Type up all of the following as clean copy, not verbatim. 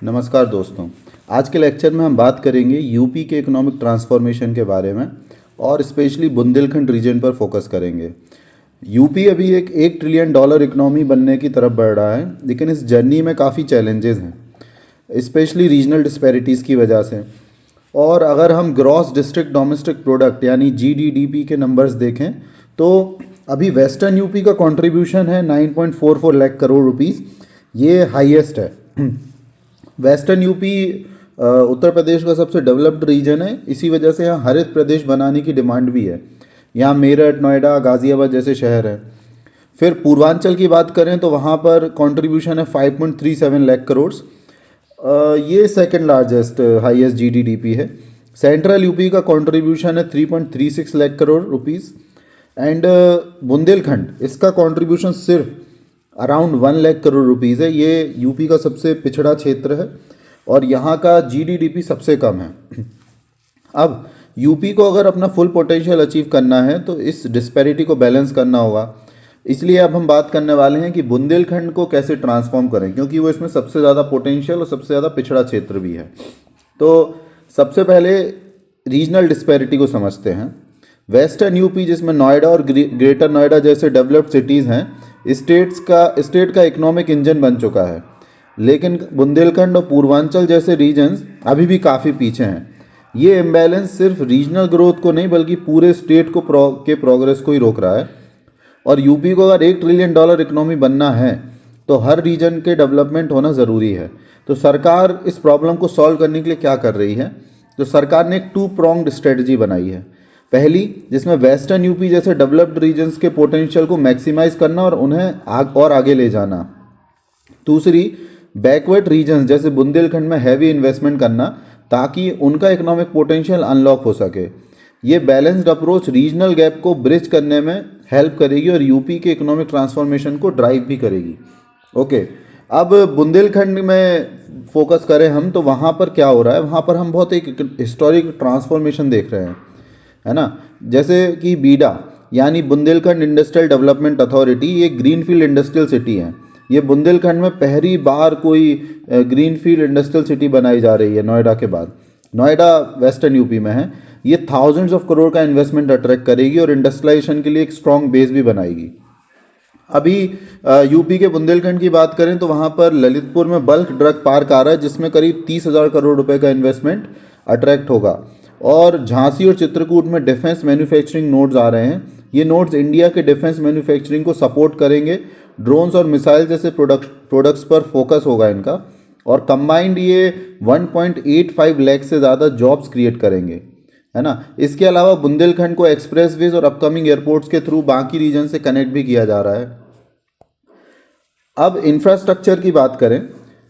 नमस्कार दोस्तों। आज के लेक्चर में हम बात करेंगे यूपी के इकोनॉमिक ट्रांसफॉर्मेशन के बारे में और स्पेशली बुंदेलखंड रीजन पर फोकस करेंगे। यूपी अभी एक $1 ट्रिलियन इकोनॉमी बनने की तरफ बढ़ रहा है, लेकिन इस जर्नी में काफ़ी चैलेंजेस हैं, स्पेशली रीजनल डिस्पैरिटीज़ की वजह से। और अगर हम ग्रॉस डिस्ट्रिक्ट डोमेस्टिक प्रोडक्ट यानी जीडीडीपी के नंबर्स देखें तो अभी वेस्टर्न यूपी का कंट्रीब्यूशन है 9.44 लाख करोड़ रुपीस, ये हाईएस्ट है। वेस्टर्न यूपी उत्तर प्रदेश का सबसे डेवलप्ड रीजन है, इसी वजह से यहाँ हरित प्रदेश बनाने की डिमांड भी है। यहाँ मेरठ, नोएडा, गाज़ियाबाद जैसे शहर हैं। फिर पूर्वांचल की बात करें तो वहाँ पर कंट्रीब्यूशन है 5.37 लाख करोड़, ये सेकंड लार्जेस्ट हाईएस्ट जीडीडीपी है। सेंट्रल यूपी का कंट्रीब्यूशन है 3.36 लाख करोड़ रुपीस एंड बुंदेलखंड इसका कंट्रीब्यूशन सिर्फ अराउंड 1 लाख करोड़ रुपीज़ है। ये यूपी का सबसे पिछड़ा क्षेत्र है और यहाँ का जीडीडीपी सबसे कम है। अब यूपी को अगर अपना फुल पोटेंशियल अचीव करना है तो इस डिस्पैरिटी को बैलेंस करना होगा। इसलिए अब हम बात करने वाले हैं कि बुंदेलखंड को कैसे ट्रांसफॉर्म करें, क्योंकि वो इसमें सबसे ज़्यादा पोटेंशियल और सबसे ज़्यादा पिछड़ा क्षेत्र भी है। तो सबसे पहले रीजनल डिस्पैरिटी को समझते हैं। वेस्टर्न यूपी जिसमें नोएडा और ग्रेटर नोएडा जैसे डेवलप्ड सिटीज़ हैं, स्टेट का इकोनॉमिक इंजन बन चुका है, लेकिन बुंदेलखंड और पूर्वांचल जैसे रीजन्स अभी भी काफ़ी पीछे हैं। ये इम्बैलेंस सिर्फ रीजनल ग्रोथ को नहीं बल्कि पूरे स्टेट को के प्रोग्रेस को ही रोक रहा है। और यूपी को अगर $1 ट्रिलियन इकोनॉमी बनना है तो हर रीजन के डेवलपमेंट होना ज़रूरी है। तो सरकार इस प्रॉब्लम को सॉल्व करने के लिए क्या कर रही है? तो सरकार ने एक 2 प्रोंग्ड स्ट्रेटजी बनाई है। पहली, जिसमें वेस्टर्न यूपी जैसे डेवलप्ड रीजन्स के पोटेंशियल को मैक्सिमाइज करना और उन्हें और आगे ले जाना। दूसरी, बैकवर्ड रीजन्स जैसे बुंदेलखंड में हैवी इन्वेस्टमेंट करना ताकि उनका इकोनॉमिक पोटेंशियल अनलॉक हो सके। ये बैलेंस्ड अप्रोच रीजनल गैप को ब्रिज करने में हेल्प करेगी और यूपी के इकोनॉमिक ट्रांसफॉर्मेशन को ड्राइव भी करेगी। ओके, अब बुंदेलखंड में फोकस करें हम तो वहाँ पर क्या हो रहा है? वहाँ पर हम बहुत एक हिस्टोरिक ट्रांसफॉर्मेशन देख रहे हैं, है ना। जैसे कि बीडा यानी बुंदेलखंड इंडस्ट्रियल डेवलपमेंट अथॉरिटी, ये ग्रीनफील्ड इंडस्ट्रियल सिटी है। ये बुंदेलखंड में पहली बार कोई ग्रीनफील्ड इंडस्ट्रियल सिटी बनाई जा रही है नोएडा के बाद। नोएडा वेस्टर्न यूपी में है। ये थाउजेंड्स ऑफ करोड़ का इन्वेस्टमेंट अट्रैक्ट करेगी और इंडस्ट्रियलाइजेशन के लिए एक स्ट्रॉन्ग बेस भी बनाएगी। अभी यूपी के बुंदेलखंड की बात करें तो वहाँ पर ललितपुर में बल्क ड्रग पार्क आ रहा है, जिसमें करीब 30,000 करोड़ रुपए का इन्वेस्टमेंट अट्रैक्ट होगा। और झांसी और चित्रकूट में डिफेंस मैन्युफैक्चरिंग नोड्स आ रहे हैं। ये नोड्स इंडिया के डिफेंस मैन्युफैक्चरिंग को सपोर्ट करेंगे। ड्रोन्स और मिसाइल जैसे प्रोडक्ट्स पर फोकस होगा इनका, और कंबाइंड ये 1.85 लाख से ज़्यादा जॉब्स क्रिएट करेंगे, है ना। इसके अलावा बुंदेलखंड को एक्सप्रेसवेज और अपकमिंग एयरपोर्ट्स के थ्रू बाकी रीजन से कनेक्ट भी किया जा रहा है। अब इंफ्रास्ट्रक्चर की बात करें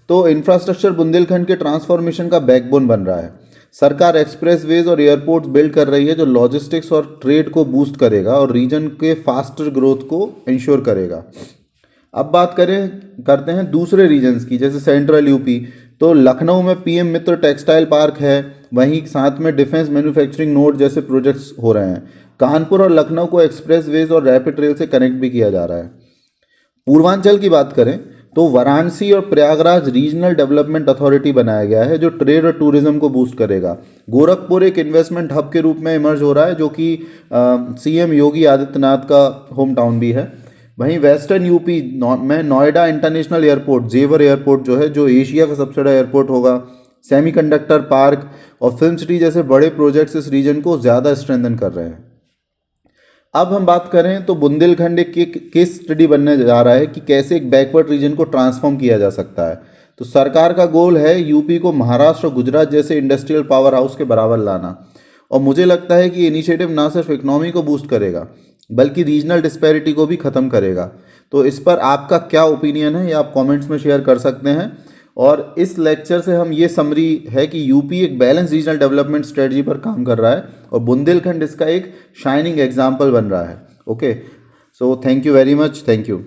तो इंफ्रास्ट्रक्चर बुंदेलखंड के ट्रांसफॉर्मेशन का बैकबोन बन रहा है। सरकार एक्सप्रेसवेज और एयरपोर्ट्स बिल्ड कर रही है जो लॉजिस्टिक्स और ट्रेड को बूस्ट करेगा और रीजन के फास्टर ग्रोथ को इंश्योर करेगा। अब बात करते हैं दूसरे रीजन्स की, जैसे सेंट्रल यूपी। तो लखनऊ में पीएम मित्र टेक्सटाइल पार्क है, वहीं साथ में डिफेंस मैन्युफैक्चरिंग नोड जैसे प्रोजेक्ट्स हो रहे हैं। कानपुर और लखनऊ को एक्सप्रेसवेज और रैपिड रेल से कनेक्ट भी किया जा रहा है। पूर्वांचल की बात करें तो वाराणसी और प्रयागराज रीजनल डेवलपमेंट अथॉरिटी बनाया गया है जो ट्रेड और टूरिज्म को बूस्ट करेगा। गोरखपुर एक इन्वेस्टमेंट हब के रूप में इमर्ज हो रहा है, जो कि सीएम योगी आदित्यनाथ का होम टाउन भी है। वहीं वेस्टर्न यूपी में नोएडा इंटरनेशनल एयरपोर्ट, जेवर एयरपोर्ट जो एशिया का सबसे बड़ा एयरपोर्ट होगा, सेमीकंडक्टर पार्क और फिल्म सिटी जैसे बड़े प्रोजेक्ट्स इस रीजन को ज़्यादा स्ट्रेंथन कर रहे हैं। अब हम बात करें तो बुंदेलखंड एक केस स्टडी बनने जा रहा है कि कैसे एक बैकवर्ड रीजन को ट्रांसफॉर्म किया जा सकता है। तो सरकार का गोल है यूपी को महाराष्ट्र और गुजरात जैसे इंडस्ट्रियल पावर हाउस के बराबर लाना। और मुझे लगता है कि ये इनिशिएटिव ना सिर्फ इकोनॉमी को बूस्ट करेगा बल्कि रीजनल डिस्पैरिटी को भी ख़त्म करेगा। तो इस पर आपका क्या ओपिनियन है, ये आप कमेंट्स में शेयर कर सकते हैं। और इस लेक्चर से हम ये समरी है कि यूपी एक बैलेंस रीजनल डेवलपमेंट स्ट्रेटजी पर काम कर रहा है और बुंदेलखंड इसका एक शाइनिंग एग्जाम्पल बन रहा है। Okay, so thank you very much, thank you.